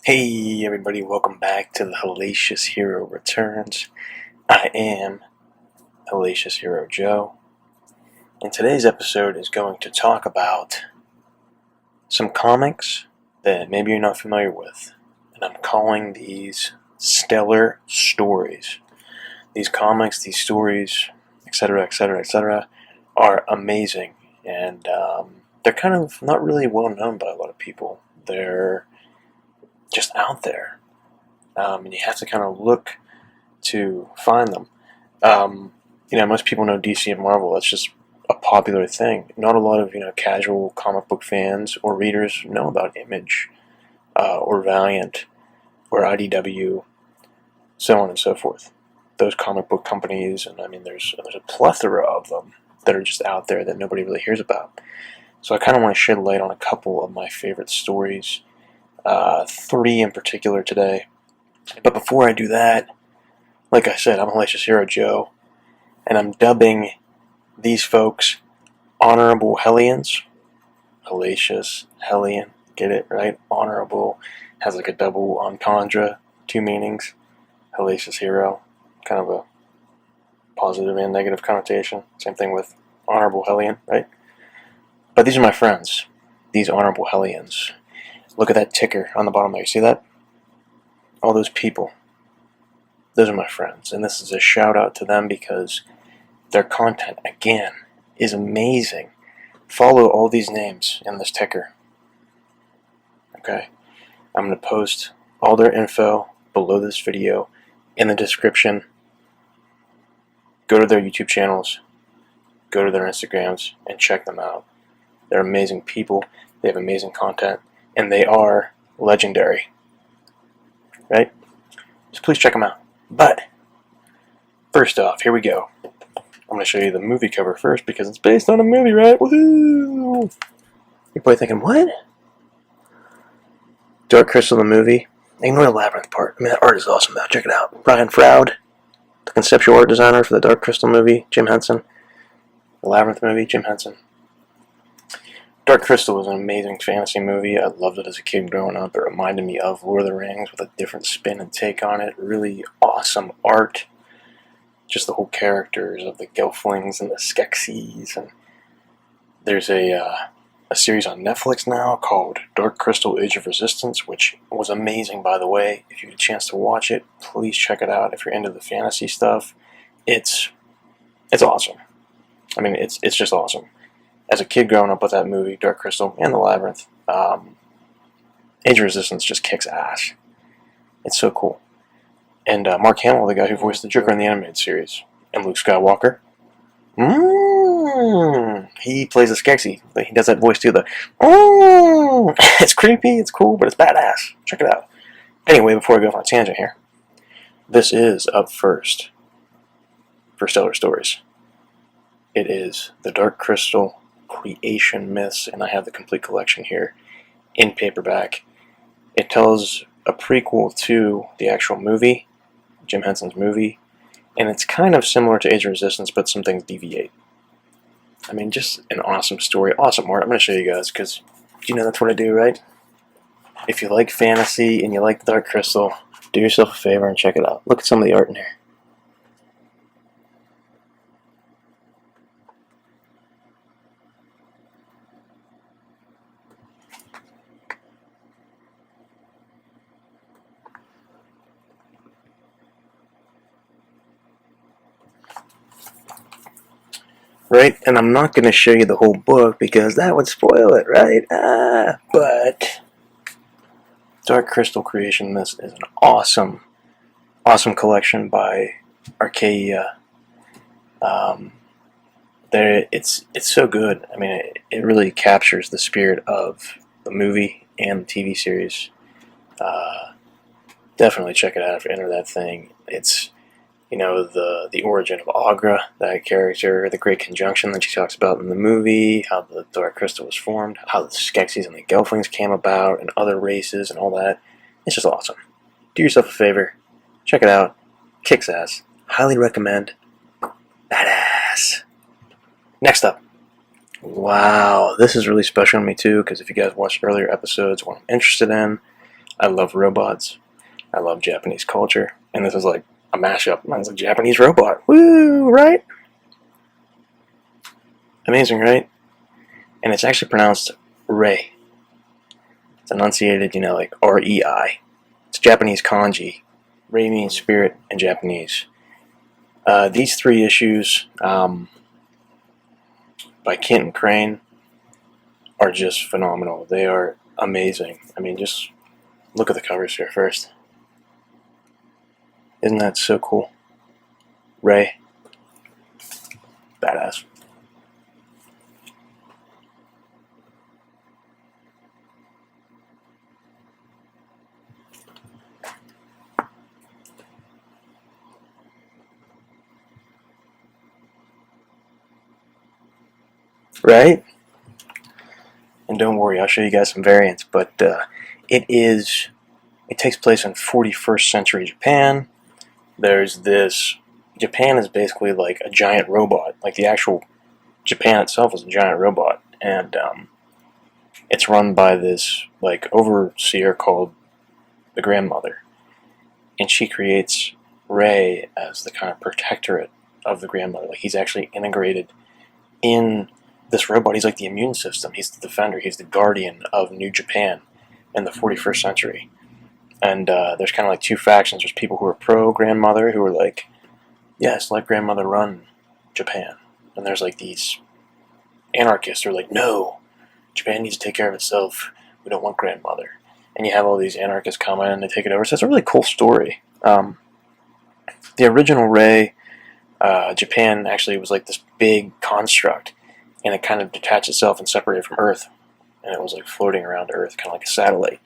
Hey everybody, welcome back to the Hellacious Hero Returns. I am Hellacious Hero Joe, and today's episode is going to talk about some comics that maybe you're not familiar with, and I'm calling these stellar stories. These comics, these stories, etc., etc., etc., are amazing, and they're kind of not really well known by a lot of people. They're just out there. And you have to kind of look to find them. Most people know DC and Marvel. That's just a popular thing. Not a lot of casual comic book fans or readers know about Image or Valiant or IDW, so on and so forth. Those comic book companies, and I mean, there's a plethora of them that are just out there that nobody really hears about. So I kind of want to shed light on a couple of my favorite stories. 3 in particular today. But before I do that, like I said, I'm Hellacious Hero Joe, and I'm dubbing these folks Honorable Hellions. Hellacious, Hellion, get it, right? Honorable has like a double entendre, 2 meanings. Hellacious Hero, kind of a positive and negative connotation. Same thing with Honorable Hellion, right? But these are my friends, these Honorable Hellions. Look at that ticker on the bottom there. You see that? All those people. Those are my friends. And this is a shout out to them because their content, again, is amazing. Follow all these names in this ticker. Okay? I'm going to post all their info below this video in the description. Go to their YouTube channels. Go to their Instagrams and check them out. They're amazing people. They have amazing content. And they are legendary, right? So please check them out. But first off, here we go. I'm going to show you the movie cover first because it's based on a movie, right? Woohoo! You're probably thinking, what? Dark Crystal, the movie. Ignore the Labyrinth part. I mean, that art is awesome, though. Check it out. Brian Froud, the conceptual art designer for the Dark Crystal movie. Jim Henson. The Labyrinth movie, Jim Henson. Dark Crystal was an amazing fantasy movie. I loved it as a kid growing up. It reminded me of Lord of the Rings with a different spin and take on it. Really awesome art. Just the whole characters of the Gelflings and the Skeksis. And there's a series on Netflix now called Dark Crystal Age of Resistance, which was amazing, by the way. If you get a chance to watch it, please check it out. If you're into the fantasy stuff, it's awesome. I mean, it's just awesome. As a kid growing up with that movie, Dark Crystal, and The Labyrinth, Age of Resistance just kicks ass. It's so cool. And Mark Hamill, the guy who voiced the Joker in the animated series, and Luke Skywalker, he plays a Skeksis. He does that voice too, it's creepy, it's cool, but it's badass. Check it out. Anyway, before I go off on a tangent here, this is up first for Stellar Stories. It is the Dark Crystal Creation Myths, and I have the complete collection here in paperback. It tells a prequel to the actual movie, Jim Henson's movie, and it's kind of similar to Age of Resistance, but some things deviate. I mean, just an awesome story, awesome art. I'm going to show you guys, because that's what I do, right? If you like fantasy and you like the Dark Crystal, do yourself a favor and check it out. Look at some of the art in here. Right? And I'm not going to show you the whole book because that would spoil it, right? But Dark Crystal Creation Myths is an awesome collection by Archaea. It's so good. I mean, it really captures the spirit of the movie and the TV series. Definitely check it out if you're into that thing. It's the origin of Agra, that character, the Great Conjunction that she talks about in the movie, how the Dark Crystal was formed, how the Skeksis and the Gelflings came about, and other races and all that. It's just awesome. Do yourself a favor. Check it out. Kicks ass. Highly recommend. Badass. Next up. Wow, this is really special to me too, because if you guys watched earlier episodes, what I'm interested in, I love robots. I love Japanese culture. And this is like a mashup. Mine's a Japanese robot. Woo, right? Amazing, right? And it's actually pronounced Rei. It's enunciated, like R-E-I. It's Japanese kanji. Rei means spirit in Japanese. These 3 issues by Kent and Crane are just phenomenal. They are amazing. I mean, just look at the covers here first. Isn't that so cool? Rei. Badass. Right? And don't worry, I'll show you guys some variants, but it takes place in 41st century Japan. There's this, Japan is basically like a giant robot, like the actual Japan itself is a giant robot, and it's run by this like overseer called the grandmother, and she creates Rei as the kind of protectorate of the grandmother. Like he's actually integrated in this robot. He's like the immune system. He's the defender. He's the guardian of New Japan in the 41st century. And there's kind of like 2 factions. There's people who are pro-grandmother, who are like, yes, let grandmother run Japan. And there's like these anarchists who are like, no, Japan needs to take care of itself. We don't want grandmother. And you have all these anarchists come in and they take it over. So it's a really cool story. The original Rei, Japan actually was like this big construct, and it kind of detached itself and separated from Earth, and it was like floating around Earth, kind of like a satellite,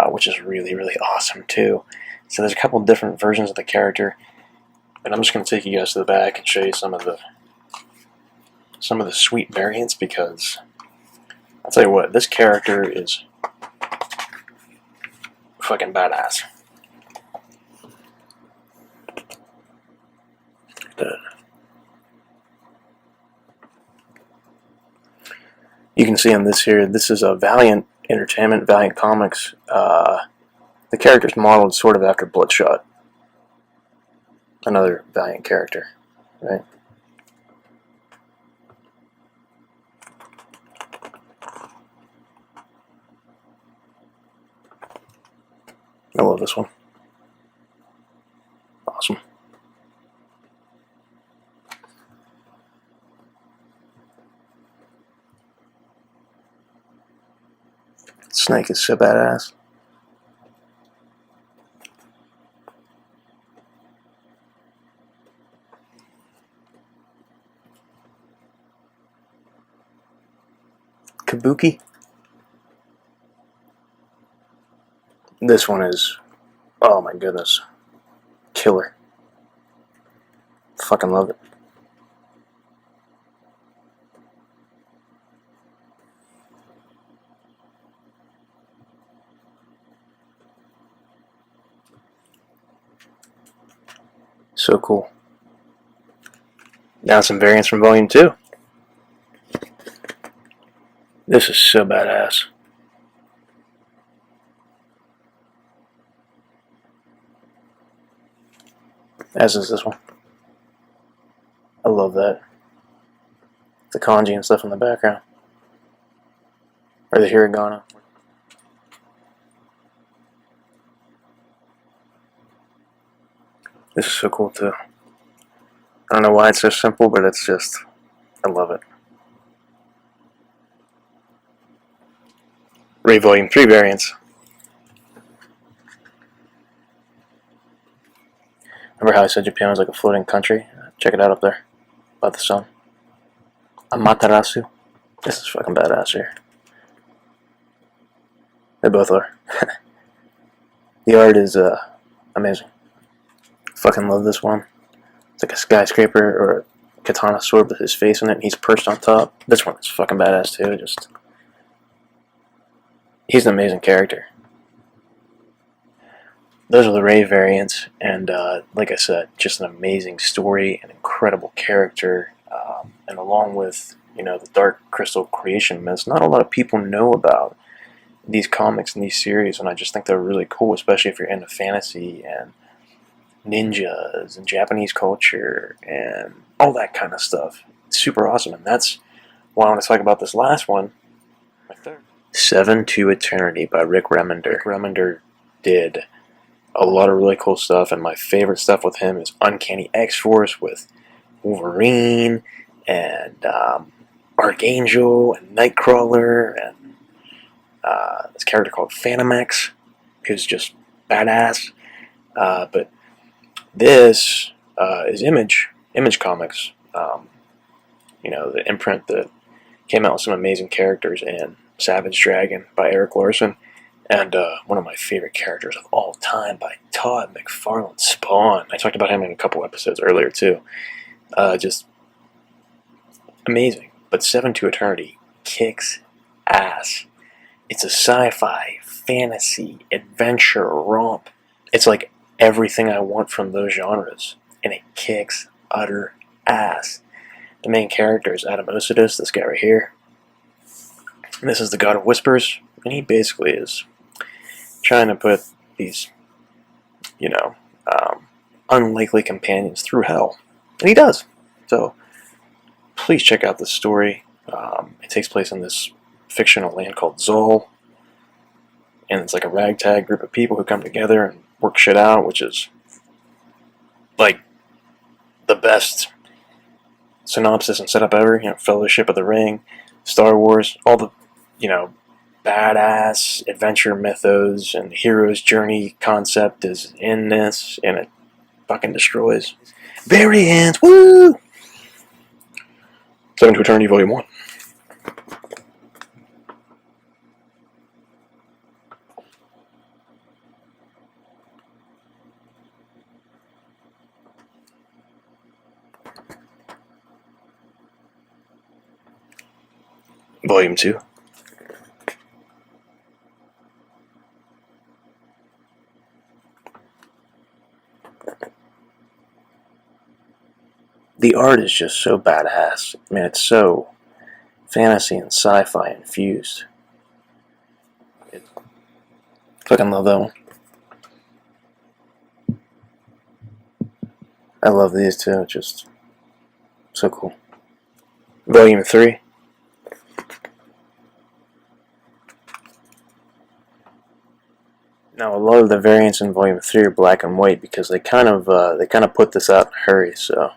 which is really, really awesome too. So there's a couple different versions of the character, and I'm just going to take you guys to the back and show you some of the sweet variants, because I'll tell you what, this character is fucking badass. You can see on this here, this is a Valiant Entertainment, Valiant Comics. The character's modeled sort of after Bloodshot, another Valiant character, right? I love this one. Awesome. Snake is so badass. Kabuki. This one is, oh my goodness, killer. Fucking love it. So cool. Now some variants from Volume 2. This is so badass. As is this one. I love that. The kanji and stuff in the background. Or the hiragana. This is so cool too. I don't know why it's so simple, but it's just, I love it. Rei Volume 3 variants. Remember how I said Japan was like a floating country? Check it out up there, about the sun. Amaterasu. This is fucking badass here. They both are. The art is amazing. Fucking love this one. It's like a skyscraper or a katana sword with his face in it, and he's perched on top. This one is fucking badass too. Just, he's an amazing character. Those are the Rei variants, and like I said, just an amazing story, an incredible character, and along with the Dark Crystal creation myths, not a lot of people know about these comics and these series, and I just think they're really cool, especially if you're into fantasy and ninjas and Japanese culture and all that kind of stuff. It's super awesome, and that's why I want to talk about this last one. Seven to Eternity by Rick Remender. Rick Remender did a lot of really cool stuff, and my favorite stuff with him is Uncanny X-Force with Wolverine and Archangel and Nightcrawler and this character called Phantom X, who's just badass. But this is Image Comics. The imprint that came out with some amazing characters in Savage Dragon by Eric Larson, and one of my favorite characters of all time by Todd McFarlane, Spawn. I talked about him in a couple episodes earlier too. Just amazing. But Seven to Eternity kicks ass. It's a sci-fi, fantasy, adventure romp. It's like everything I want from those genres, and it kicks utter ass. The main character is Adam Osidus, this guy right here. And this is the God of Whispers, and he basically is trying to put these, unlikely companions through hell. And he does. So, please check out this story. It takes place in this fictional land called Zol. And it's like a ragtag group of people who come together and work shit out, which is like the best synopsis and setup ever. Fellowship of the Ring, Star Wars, all the, badass adventure mythos and the hero's journey concept is in this, and it fucking destroys. Variants, woo! Seven to Eternity, Volume 1. Volume 2. The art is just so badass. It's so fantasy and sci-fi infused. Fucking love that one. I love these two, just so cool. Volume 3. Now, a lot of the variants in Volume 3 are black and white because they kind of put this out in a hurry, so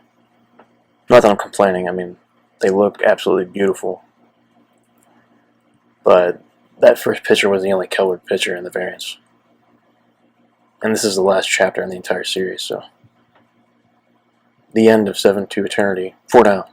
not that I'm complaining. They look absolutely beautiful. But that first picture was the only colored picture in the variants. And this is the last chapter in the entire series, so the end of Seven to Eternity. 4 down.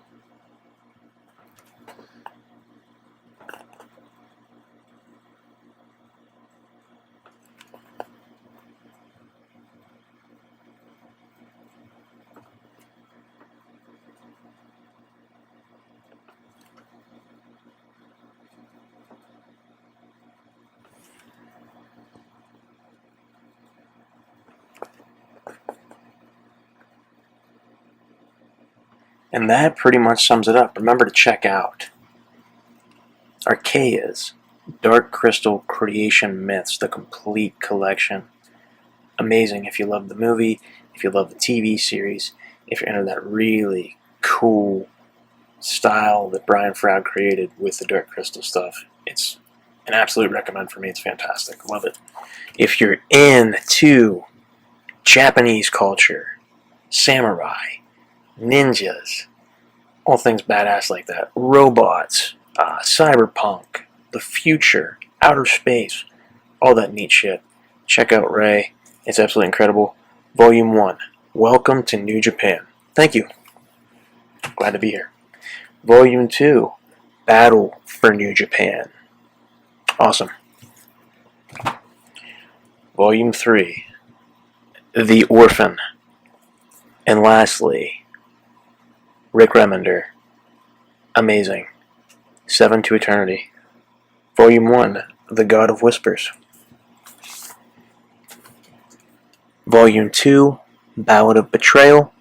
And that pretty much sums it up. Remember to check out Archaea's Dark Crystal Creation Myths, the complete collection. Amazing if you love the movie, if you love the TV series, if you're into that really cool style that Brian Froud created with the Dark Crystal stuff. It's an absolute recommend for me. It's fantastic. Love it. If you're into Japanese culture, samurai, ninjas, all things badass like that, robots, cyberpunk, the future, outer space, all that neat shit, check out Ray. It's absolutely incredible. Volume 1, Welcome to New Japan. Thank you. Glad to be here. Volume 2, Battle for New Japan. Awesome. Volume 3, The Orphan. And lastly, Rick Remender. Amazing. Seven to Eternity. Volume 1, The God of Whispers. Volume 2, Ballad of Betrayal.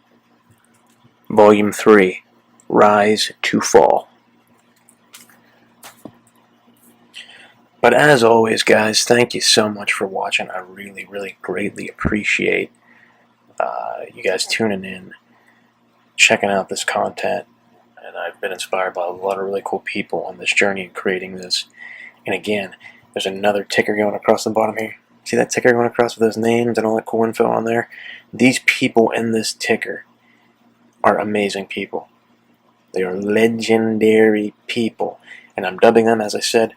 Volume 3, Rise to Fall. But as always, guys, thank you so much for watching. I really, really greatly appreciate you guys tuning in, checking out this content. And I've been inspired by a lot of really cool people on this journey in creating this. And again, there's another ticker going across the bottom here. See that ticker going across with those names and all that cool info on there? These people in this ticker are amazing people. They are legendary people. And I'm dubbing them, as I said,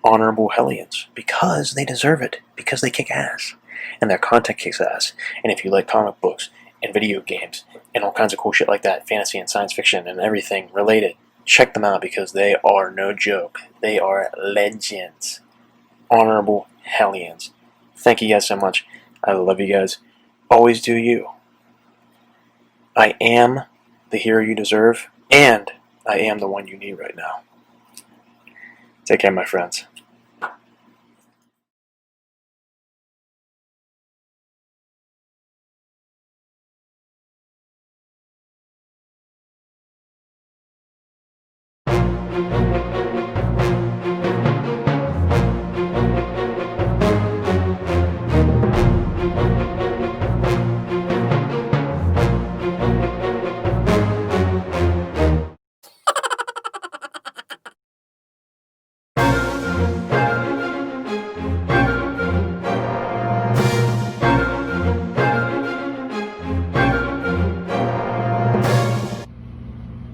Honorable Hellions, because they deserve it, because they kick ass. And their content kicks ass. And if you like comic books and video games and all kinds of cool shit like that, fantasy and science fiction and everything related, check them out because they are no joke. They are legends. Honorable Hellions. Thank you guys so much. I love you guys. Always do you. I am the hero you deserve, and I am the one you need right now. Take care, my friends.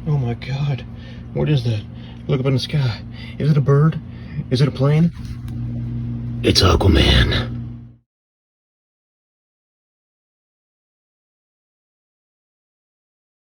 Oh my god, what is that? Look up in the sky. Is it a bird? Is it a plane? It's Aquaman.